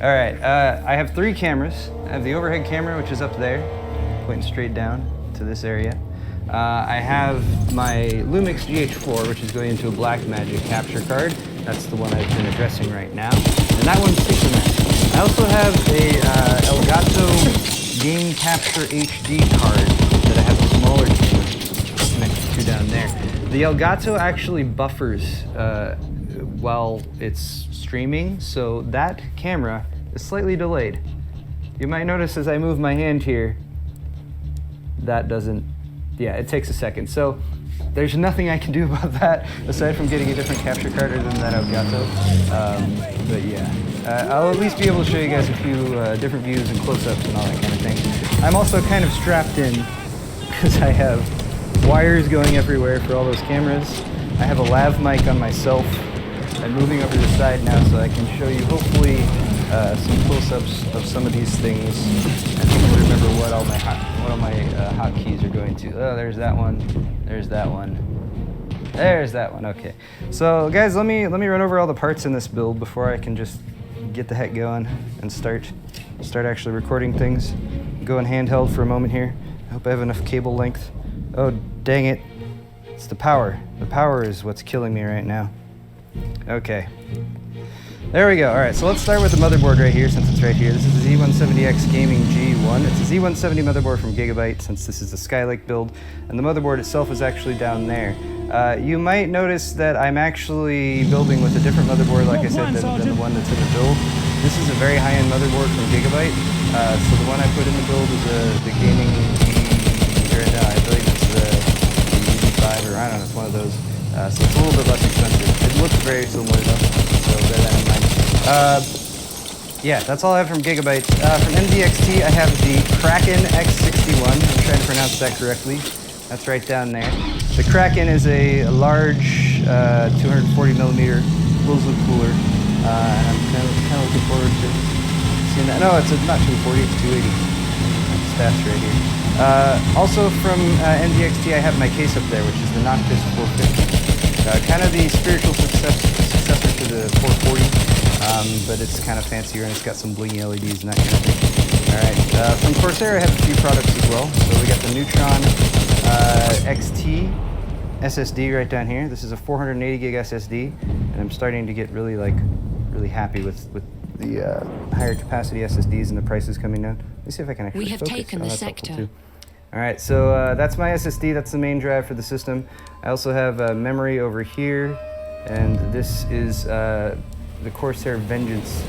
All right, I have 3 cameras. I have the overhead camera, which is up there, pointing straight down to this area. I have my Lumix GH4, which is going into a Blackmagic capture card. That's the one I've been addressing right now. And that one's sticking there. I also have a Elgato Game Capture HD card that I have a smaller camera connected to down there. The Elgato actually buffers while it's streaming, so that camera is slightly delayed. You might notice as I move my hand here, that doesn't, yeah, it takes a second. So there's nothing I can do about that aside from getting a different capture card other than that Elgato. But yeah, I'll at least be able to show you guys a few different views and close-ups and all that kind of thing. I'm also kind of strapped in because I have wires going everywhere for all those cameras. I have a lav mic on myself. I'm moving over to the side now so I can show you hopefully some close-ups of some of these things and hopefully remember what all my hotkeys are going to. Oh, there's that one. There's that one. There's that one. Okay. So guys, let me run over all the parts in this build before I can just get the heck going and start actually recording things. Going handheld for a moment here. I hope I have enough cable length. Oh, dang it. It's the power. The power is what's killing me right now. Okay. There we go. All right, so let's start with the motherboard right here since it's right here. This is the Z170X Gaming G1. It's a Z170 motherboard from Gigabyte since this is the Skylake build, and the motherboard itself is actually down there. You might notice that I'm actually building with a different motherboard, like I said, than the one that's in the build. This is a very high-end motherboard from Gigabyte. So the one I put in the build is the Gaming I believe it's the UV5 or I don't know, it's one of those. So it's a little bit less expensive. It looks very similar though, so bear that in mind. Yeah, that's all I have from Gigabyte. From NZXT, I have the Kraken X61. I'm trying to pronounce that correctly. That's right down there. The Kraken is a large 240 millimeter closed loop cooler. And I'm kind of looking forward to seeing that. No, it's not 240, it's 280. Stats right here. Also from NZXT, I have my case up there, which is the Noctis 450. Kind of the spiritual successor to the 440, but it's kind of fancier and it's got some blingy LEDs and that kind of thing. Alright, from Corsair I have a few products as well. So we got the Neutron XT SSD right down here. This is a 480 gig SSD, and I'm starting to get really happy with the higher capacity SSDs and the prices coming down. Let me see if I can actually focus. We have taken the sector. All right, so that's my SSD. That's the main drive for the system. I also have memory over here, and this is the Corsair Vengeance.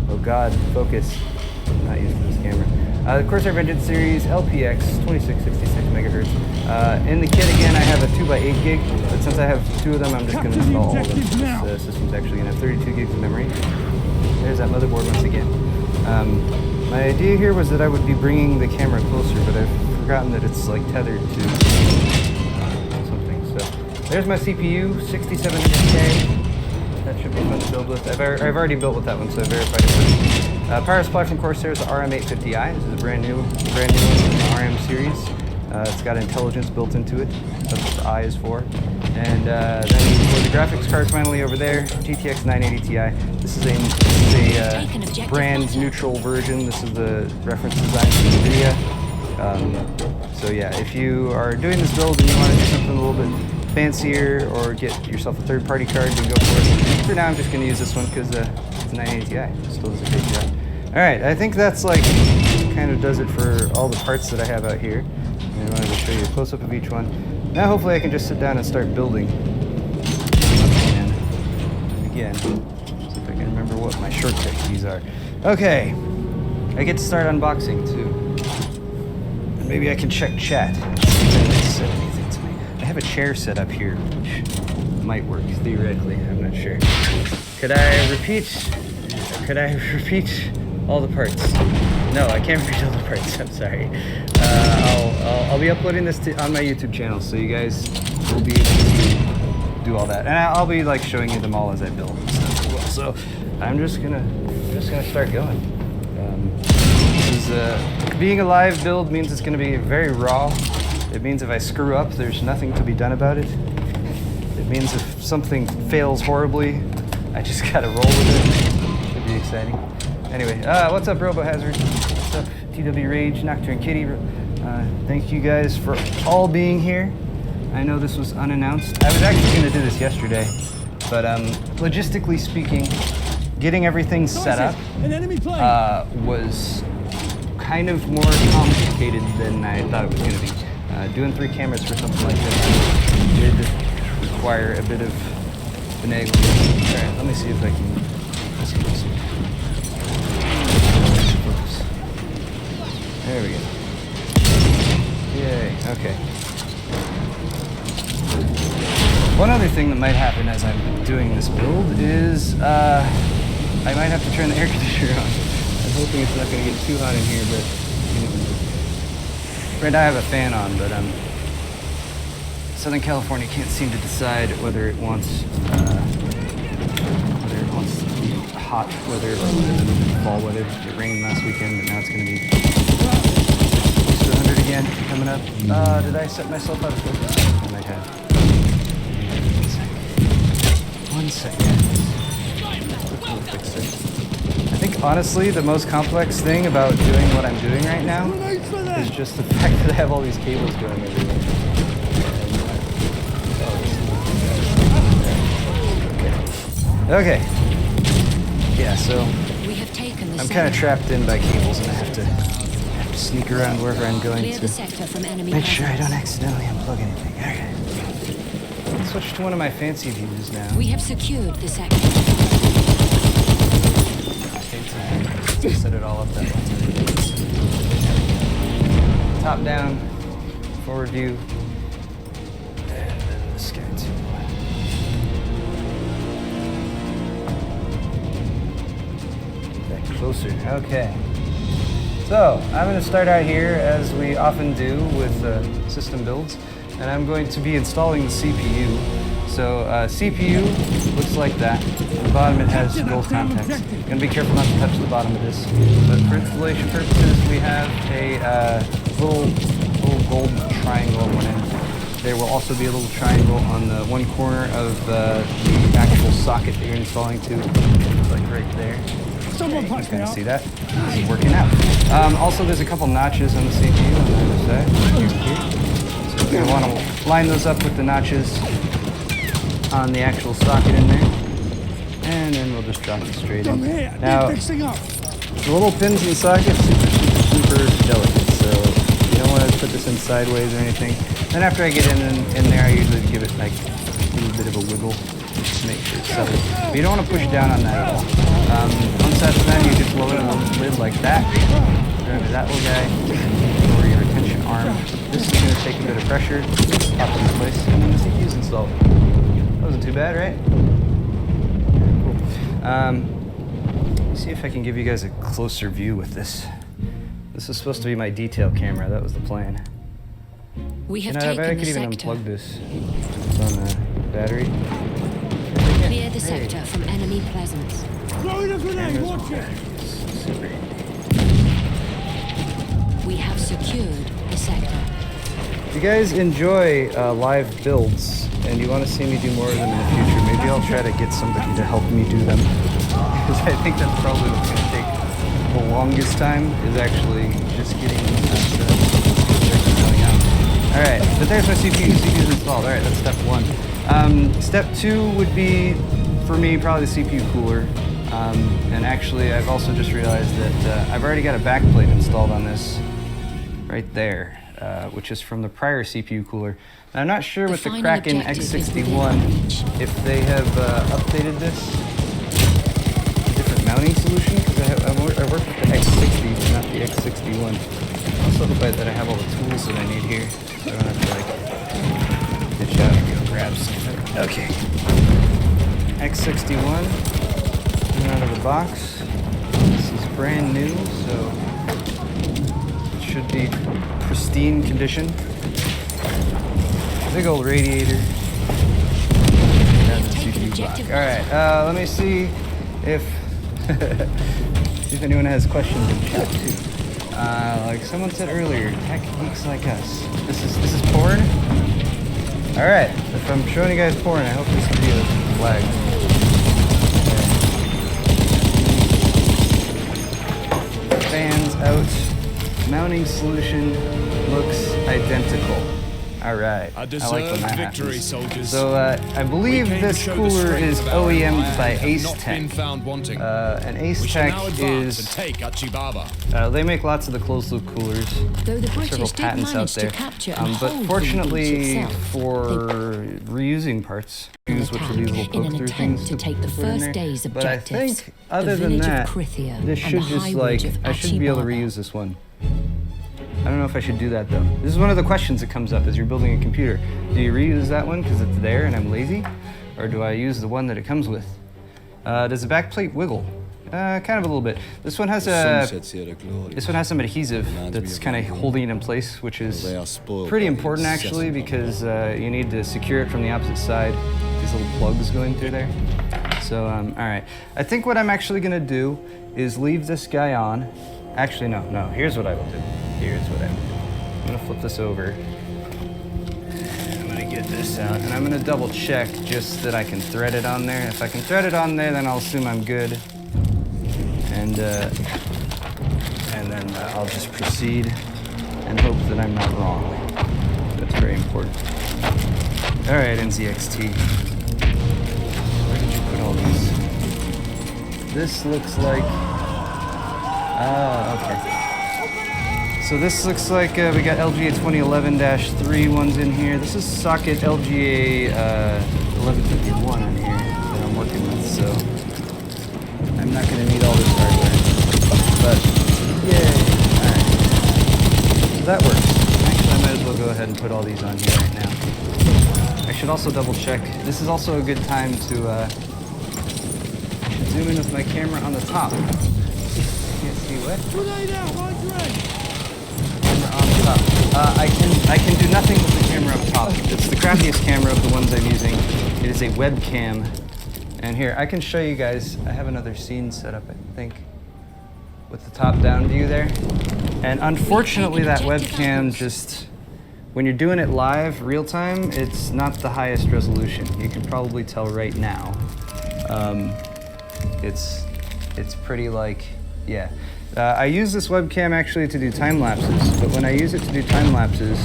Oh God, focus. I'm not used to this camera. The Corsair Vengeance series LPX 2666 megahertz. In the kit again, I have a 2x8 gig, but since I have 2 of them, I'm just going to install all of them. This system's actually going to have 32 gigs of memory. There's that motherboard once again. My idea here was that I would be bringing the camera closer, but I've forgotten that it's like tethered to something. So there's my CPU, 6700K. That should be fun to build with. I've already built with that one, so I verified it. Power supply from Corsair is the RM850i. This is a brand new one from the RM series. It's got intelligence built into it. That's what the I is for. And then for the graphics card finally over there, GTX 980 Ti. This is a brand neutral version. This is the reference design for NVIDIA. So yeah, if you are doing this build and you want to do something a little bit fancier or get yourself a third-party card, then go for it. For now, I'm just going to use this one because it's a 980 Ti. It still does a great job. All right, I think that's kind of does it for all the parts that I have out here. I wanted to show you a close-up of each one. Now hopefully I can just sit down and start building. And again, see if I can remember what my shortcut keys are. Okay, I get to start unboxing too. And maybe I can check chat. See if anyone said anything to me. I have a chair set up here, which might work theoretically, I'm not sure. Could I repeat all the parts? No, I can't repeat all the parts, I'm sorry. I'll be uploading this on my YouTube channel, so you guys will be able to do all that. And I'll be showing you them all as I build and stuff as well. So I'm just gonna start going. This is being a live build means it's gonna be very raw. It means if I screw up, there's nothing to be done about it. It means if something fails horribly, I just gotta roll with it. Should be exciting. exciting. Anyway, what's up, Robo Hazard? What's up, TW Rage, Nocturne Kitty? Thank you guys for all being here. I know this was unannounced. I was actually going to do this yesterday, but logistically speaking, getting everything set up was kind of more complicated than I thought it was going to be. Doing 3 cameras for something like this did require a bit of finagling. All right, let me see if I can. Focus. There we go. Yay. Okay. One other thing that might happen as I'm doing this build is I might have to turn the air conditioner on. I'm hoping it's not going to get too hot in here, but right now I have a fan on, but Southern California can't seem to decide whether it wants hot weather or fall weather. It rained last weekend, but now it's going to be close to 100 again coming up. Did I set myself out of focus? I might have. One second. Quickly fix it. I think honestly the most complex thing about doing what I'm doing right now is just the fact that I have all these cables going everywhere. Okay. Yeah, so I'm kind of trapped in by cables, and I have to sneak around wherever I'm going to make sure I don't accidentally unplug anything. Okay. Let's switch to one of my fancy views now. We have secured the sector. Okay, set it all up that way. Top down, forward view, and then the sky too. Closer. Okay. So I'm going to start out here as we often do with system builds, and I'm going to be installing the CPU. So CPU looks like that. At the bottom it has gold contacts. Going to be careful not to touch the bottom of this. But for installation purposes, we have a little gold triangle on one end. There will also be a little triangle on the one corner of the actual socket that you're installing to, like right there. Someone punch me out. out. See that? This is working out. Also, there's a couple notches on the CPU on the other side. Here. So you're going to want to line those up with the notches on the actual socket in there. And then we'll just drop it straight in. Now, the little pins in the socket super delicate, so you don't want to put this in sideways or anything. Then after I get in there, I usually give it like a little bit of a wiggle to make sure it's settled. But you don't want to push down on that at all. Once that's done, you just lower the lid like that. Grab that little guy, lower your retention arm. This is going to take a bit of pressure, pop it into place, and then the CPU's installed. That wasn't too bad, right? Cool. Let me see if I can give you guys a closer view with this. This is supposed to be my detail camera. That was the plan. We have I taken bet I the could even sector. unplug this. It's on the battery. Clear the sector from enemy presence. Throwing a grenade, watch it! We have secured the sector. If you guys enjoy live builds and you want to see me do more of them in the future, maybe I'll try to get somebody to help me do them. Because I think that's probably what's going to take the longest time, is actually just getting going on. Alright, but there's my CPU. CPU's installed. Alright, that's step 1. Step 2 would be, for me, probably the CPU cooler. And actually, I've also just realized that I've already got a backplate installed on this right there, which is from the prior CPU cooler. And I'm not sure with the Kraken X61 if they have updated this different mounting solution, because I work with the X60, but not the X61. I also hope that I have all the tools that I need here, so I don't have to like ditch out and go grab something. Okay. X61. Out of the box. This is brand new, so it should be pristine condition. Big old radiator. And the CPU block. Alright, let me see if see if anyone has questions in chat too. Like someone said earlier, tech geeks like us. This is porn? Alright, if I'm showing you guys porn, I hope this video is flagged. out. Mounting solution looks identical. All right. A I like when deserved that victory, happens. soldiers. So I believe We came to this show the cooler strength is of our OEM'd empire by and have Ace not Tech. been found wanting. And Ace We shall Tech now advance and is take Achibaba. they make lots of the closed loop coolers. Though the Several British did patents out manage to there. capture and But hold the fortunately beach itself, for reusing parts, use which are these little in poke an through attempt things to take the put in first there. day's But I objectives, think other the than village that, of Krithia this and should the just high like ridge of I should be able to Achibaba. reuse this one. I don't know if I should do that though. This is one of the questions that comes up as you're building a computer. Do you reuse that one because it's there and I'm lazy? Or do I use the one that it comes with? Does the back plate wiggle? Kind of a little bit. This one has some adhesive that's kind of holding it in place, which is pretty important actually because you need to secure it from the opposite side. These little plugs going through there. So, all right. I think what I'm actually gonna do is leave this guy on. Actually, no. Here's what I will do. I'm gonna flip this over. And I'm gonna get this out, and I'm gonna double check just that I can thread it on there. If I can thread it on there, then I'll assume I'm good. And then I'll just proceed and hope that I'm not wrong. That's very important. All right, NZXT. Where did you put all these? This looks like. Okay. So this looks like we got LGA 2011-3 ones in here. This is socket LGA 1151 in here that I'm working with, so I'm not going to need all this hardware. But, yay! Alright. So that works. Actually, I might as well go ahead and put all these on here right now. I should also double check. This is also a good time to zoom in with my camera on the top. Can't see what? Camera on the top. I can do nothing with the camera up top. It's the crappiest camera of the ones I'm using. It is a webcam. And here, I can show you guys. I have another scene set up, I think, with the top-down view there. And unfortunately, that webcam just, when you're doing it live, real time, it's not the highest resolution. You can probably tell right now. It's pretty like, yeah. I use this webcam actually to do time lapses, but when I use it to do time lapses,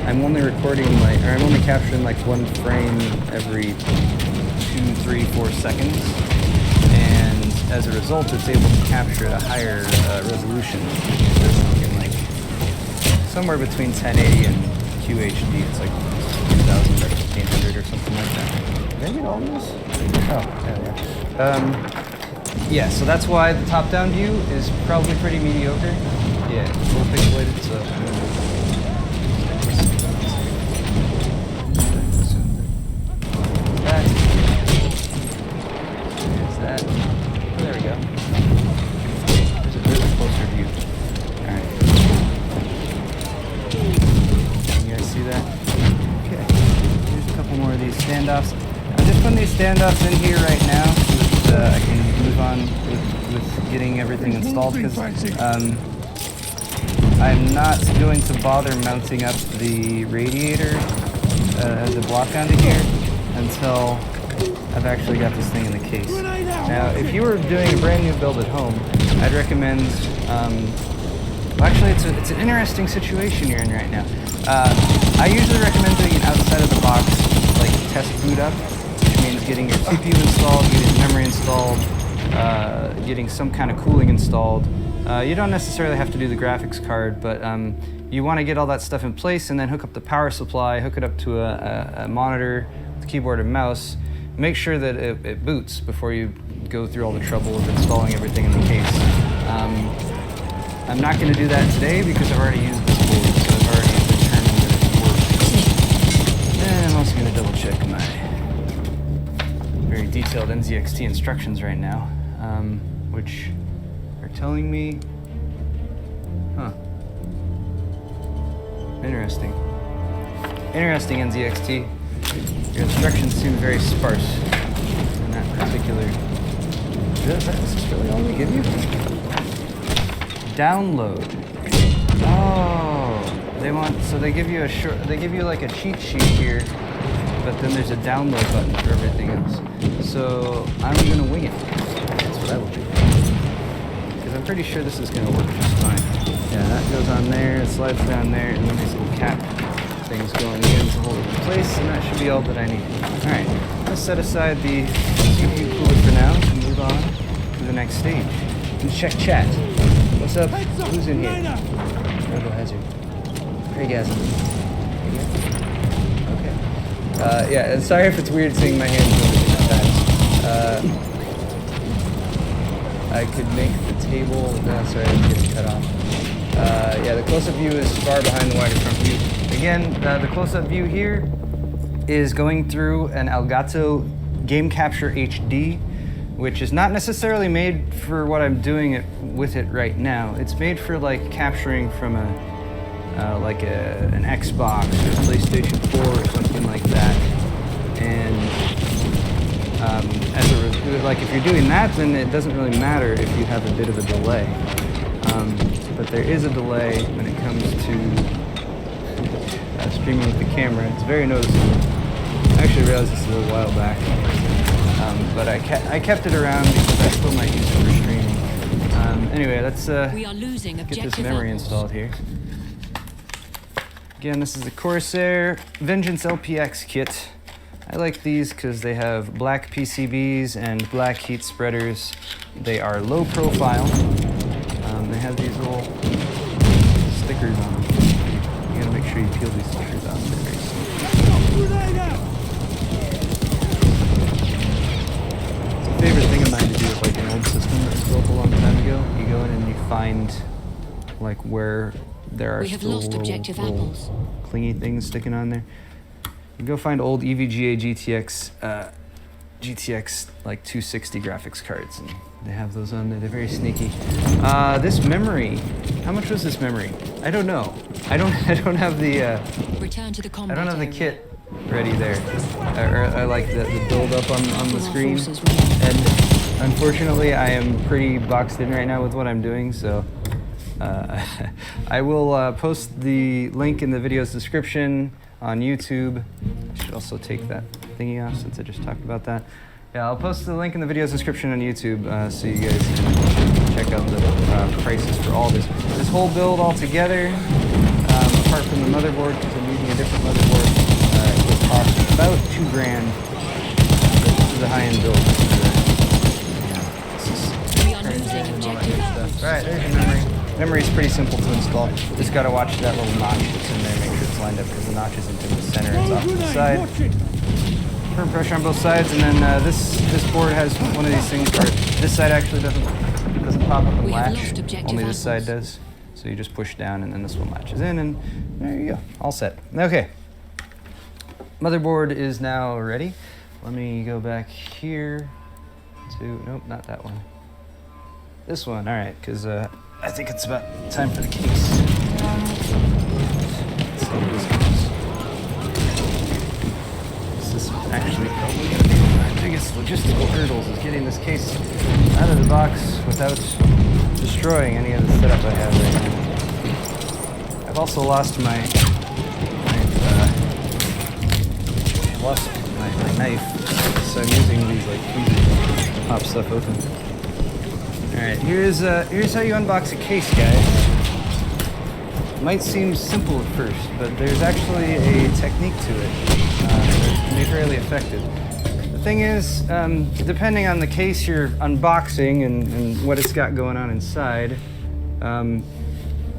I'm only recording I'm only capturing like one frame every 2, 3, 4 seconds, and as a result, it's able to capture at a higher resolution. It's something like somewhere between 1080 and QHD. It's like 2000 by 1500 or something like that. Did I get all those? Oh, yeah. Yeah, so that's why the top-down view is probably pretty mediocre. Yeah, it's a little pixelated, so I'm gonna move that. There's that. Oh, there we go. There's a bit closer view. Alright. You guys see that? Okay. Here's a couple more of these standoffs. I'm just putting these standoffs in here right now so that I can move on with getting everything installed, because I'm not going to bother mounting up the radiator as a block onto here until I've actually got this thing in the case. Now, if you were doing a brand new build at home, I'd recommend, well actually it's an interesting situation you're in right now. I usually recommend doing an outside of the box, like test boot up, which means getting your CPU installed, getting memory installed, getting some kind of cooling installed. You don't necessarily have to do the graphics card, but you want to get all that stuff in place and then hook up the power supply, hook it up to a monitor, the keyboard and mouse. Make sure that it boots before you go through all the trouble of installing everything in the case. I'm not going to do that today because I've already used this board, so I've already determined that it works. And I'm also going to double check my very detailed NZXT instructions right now, which are telling me, Interesting. Interesting, NZXT. Your instructions seem very sparse in that particular. Is this really all they give you? Download. Oh, they give you they give you like a cheat sheet here, but then there's a download button for everything else. So I'm gonna wing it. That's what I will do. Because I'm pretty sure this is gonna work just fine. Yeah, that goes on there, it slides down there, and then these little cap things going in to hold it in place, and that should be all that I need. Alright, let's set aside the CPU cooler for now and move on to the next stage. Let's check chat. What's up? Who's in here? Rebel Hazard. Craigasm. Okay. Yeah, and sorry if it's weird seeing my hands moving that fast. I could make the table. No, sorry, I'm getting cut off. Yeah, the close-up view is far behind the wider front view. Again, the close-up view here is going through an Elgato Game Capture HD, which is not necessarily made for what I'm doing with it right now. It's made for like capturing from an Xbox or PlayStation 4 or something like that. And like if you're doing that, then it doesn't really matter if you have a bit of a delay. But there is a delay when it comes to streaming with the camera. It's very noticeable. I actually realized this a little while back, but I kept it around because I still might use it for streaming. Anyway, let's get this memory installed here. Again, this is the Corsair Vengeance LPX kit. I like these because they have black PCBs and black heat spreaders. They are low profile. They have these little stickers on them. You gotta make sure you peel these stickers off. They're very It's a favorite thing of mine to do with like an old system that's built a long time ago. You go in and you find like where there are still little clingy things sticking on there. You go find old EVGA GTX like 260 graphics cards, and they have those on there. They're very sneaky. This memory, how much was this memory? I don't know. I don't have the Return to the combat I don't have the area. kit ready there. I like the build up on the screen. And unfortunately, I am pretty boxed in right now with what I'm doing, so I will post the link in the video's description on YouTube. I should also take that thingy off since I just talked about that. Yeah, I'll post the link in the video's description on YouTube so you guys can check out the prices for all this. This whole build all together, apart from the motherboard, because I'm using a different motherboard, it will cost about $2 grand. This is a high-end build. We are losing objective apples. Right, there's your memory. Memory is pretty simple to install. Just got to watch that little notch that's in there, make sure it's lined up because the notch isn't in the center, it's off to the side. Firm pressure on both sides, and then this board has one of these things where this side actually doesn't pop up and latch. Only this side does. So you just push down, and then this one latches in, and there you go, all set. Okay, motherboard is now ready. Let me go back here to nope, not that one. This one, all right, because I think it's about time for the case. Let's see what this goes. This is actually probably going to be one of my biggest logistical hurdles, is getting this case out of the box without destroying any of the setup I have right now. I've also lost my knife, so I'm using these like tweezers to pop stuff open. Alright, here's how you unbox a case, guys. It might seem simple at first, but there's actually a technique to it that can be fairly effective. The thing is, depending on the case you're unboxing and what it's got going on inside, you know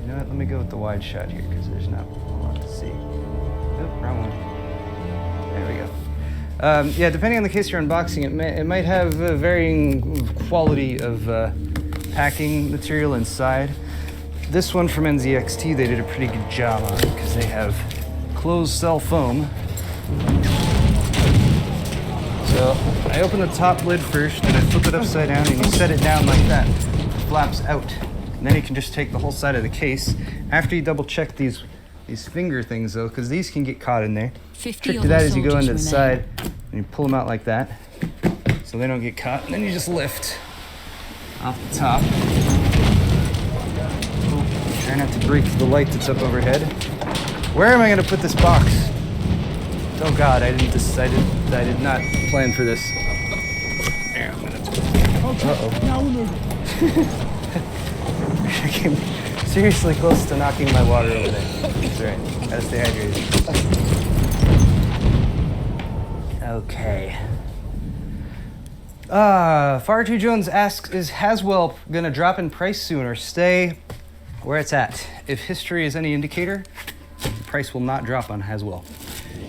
what, let me go with the wide shot here because there's not a lot to see. Oh, wrong one. There we go. Yeah, depending on the case you're unboxing, it might have a varying quality of packing material inside. This one from NZXT, they did a pretty good job on because they have closed cell foam. So I open the top lid first, and I flip it upside down, and you set it down like that. It flaps out. And then you can just take the whole side of the case. After you double check these finger things though, because these can get caught in there. Trick to that is you go into the side and you pull them out like that so they don't get caught, and then you just lift off the top. Try not to break the light that's up overhead. Where am I going to put this box? Oh God, I did not plan for this. There, I'm gonna. Okay, now we're moving. I came seriously close to knocking my water over there. That's right. Gotta stay hydrated. Okay. Far2 Jones asks, is Haswell gonna drop in price soon or stay where it's at? If history is any indicator, the price will not drop on Haswell.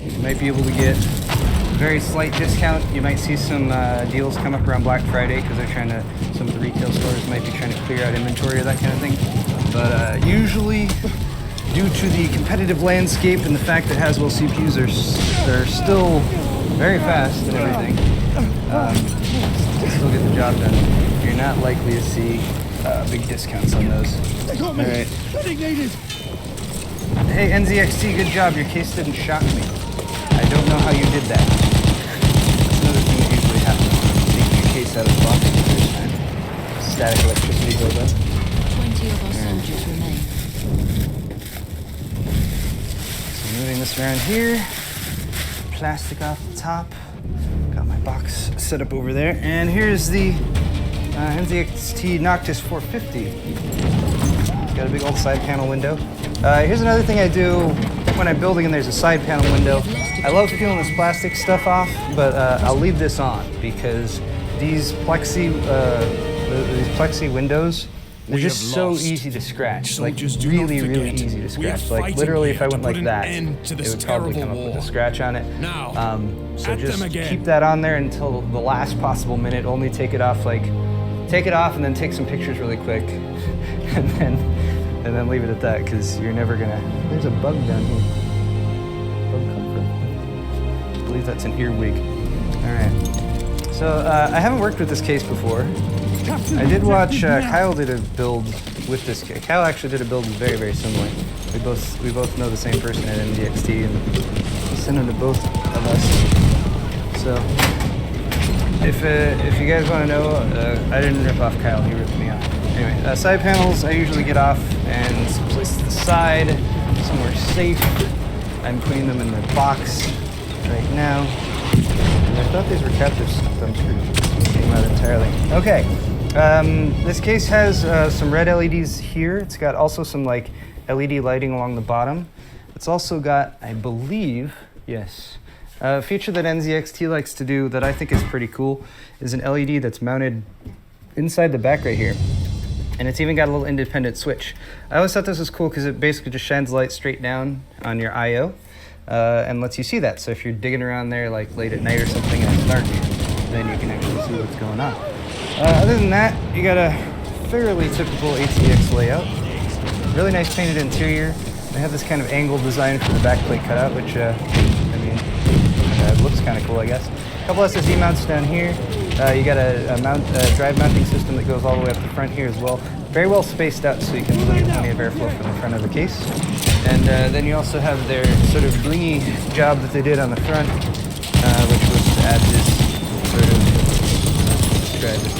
You might be able to get a very slight discount. You might see some deals come up around Black Friday because they're trying to, some of the retail stores might be trying to clear out inventory or that kind of thing. But usually, due to the competitive landscape and the fact that Haswell CPUs are still very fast and everything, still get the job done. You're not likely to see big discounts on those. Got me. All right. Designated. Hey, NZXT, good job. Your case didn't shock me. I don't know how you did that. That's another thing that usually happens when I'm taking a case out of the box for the first time. Static electricity buildup. 20 of our soldiers remain. So moving this around here. Plastic off the top. Got my box set up over there. And here's the NZXT Noctis 450. It's got a big old side panel window. Here's another thing I do when I'm building and there's a side panel window. I love peeling this plastic stuff off, but I'll leave this on because these plexi windows, they're just so easy to scratch. Like really, really easy to scratch. Like literally if I went like that, it would probably come up with a scratch on it. So just keep that on there until the last possible minute. Only take it off and then take some pictures really quick. and then leave it at that, because you're never gonna... There's a bug down here. Bug come from? I believe that's an earwig. All right. So I haven't worked with this case before. I did watch Kyle did a build with this case. Kyle actually did a build very, very similar. We both know the same person at MDXT, and I'll send him to both of us. So if you guys want to know, I didn't rip off Kyle. He ripped me off. Anyway, side panels I usually get off and place to the side, somewhere safe. I'm putting them in the box right now. And I thought these were captive thumb screws. Came out entirely. Okay, this case has some red LEDs here. It's got also some like LED lighting along the bottom. It's also got, I believe, yes, a feature that NZXT likes to do that I think is pretty cool is an LED that's mounted inside the back right here. And it's even got a little independent switch. I always thought this was cool because it basically just shines light straight down on your I/O and lets you see that. So if you're digging around there like late at night or something and it's dark, then you can actually see what's going on. Other than that, you got a fairly typical ATX layout. Really nice painted interior. They have this kind of angled design for the backplate cutout, which looks kind of cool, I guess. A couple SSD mounts down here. You got a drive mounting system that goes all the way up the front here as well. Very well spaced out so you can get plenty of airflow from the front of the case. And then you also have their sort of blingy job that they did on the front, which was to add this sort of, describe this,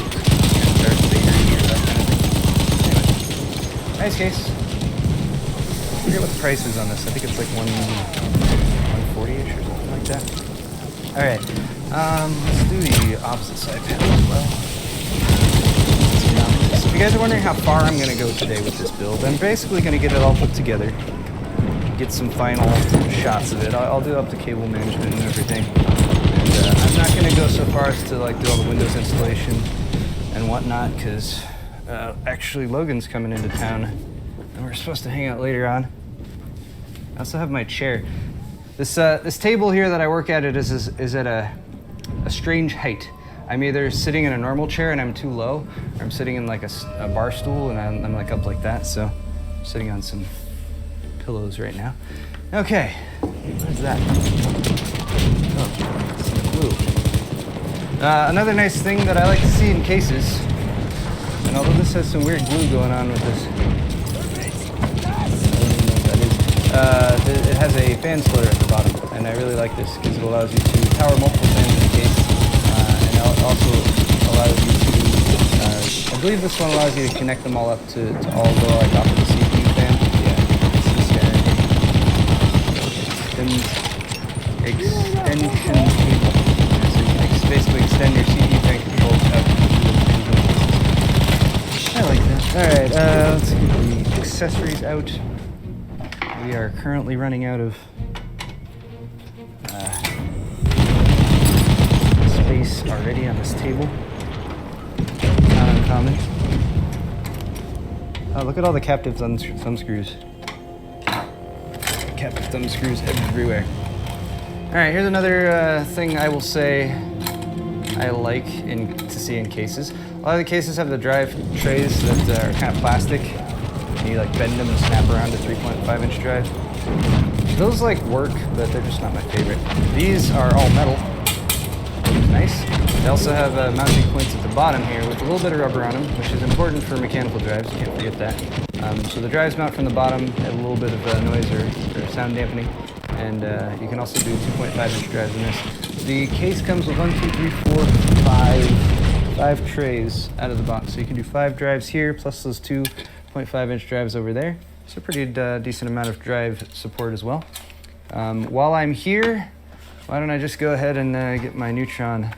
Darth Vader here, that kind of thing. Anyway, nice case. I forget what the price is on this. I think it's like 140-ish or something like that. All right, let's do the opposite side panel as well. So if you guys are wondering how far I'm gonna go today with this build, I'm basically gonna get it all put together, get some final shots of it. I'll do up the cable management and everything. And I'm not gonna go so far as to like do all the Windows installation and whatnot, because actually Logan's coming into town and we're supposed to hang out later on. I also have my chair. This table here that I work at is at a strange height. I'm either sitting in a normal chair and I'm too low, or I'm sitting in like a bar stool and I'm like up like that. So I'm sitting on some pillows right now. Okay, what is that? Oh, some glue. Another nice thing that I like to see in cases, and although this has some weird glue going on with this, it has a fan splitter at the bottom, and I really like this because it allows you to power multiple fans in the case, and it also allows you to, I believe this one allows you to connect them all up to all go like off of the CPU fan. Yeah, it's extension cable. So you can basically extend your CPU fan controls out. I like that. All right, let's get the accessories out. We are currently running out of space already on this table. Not uncommon. Oh, look at all the captive thumb screws. Captive thumb screws everywhere. All right, here's another thing I will say I like to see in cases. A lot of the cases have the drive trays that are kind of plastic. And you like bend them and snap around a 3.5-inch drive. Those like work, but they're just not my favorite. These are all metal. Nice. They also have mounting points at the bottom here with a little bit of rubber on them, which is important for mechanical drives. You can't forget that. So the drives mount from the bottom, have a little bit of noise or sound dampening. And you can also do 2.5-inch drives in this. The case comes with 5 trays out of the box. So you can do 5 drives here, plus those 2.5-inch drives over there. So a pretty decent amount of drive support as well. While I'm here, why don't I just go ahead and get my Neutron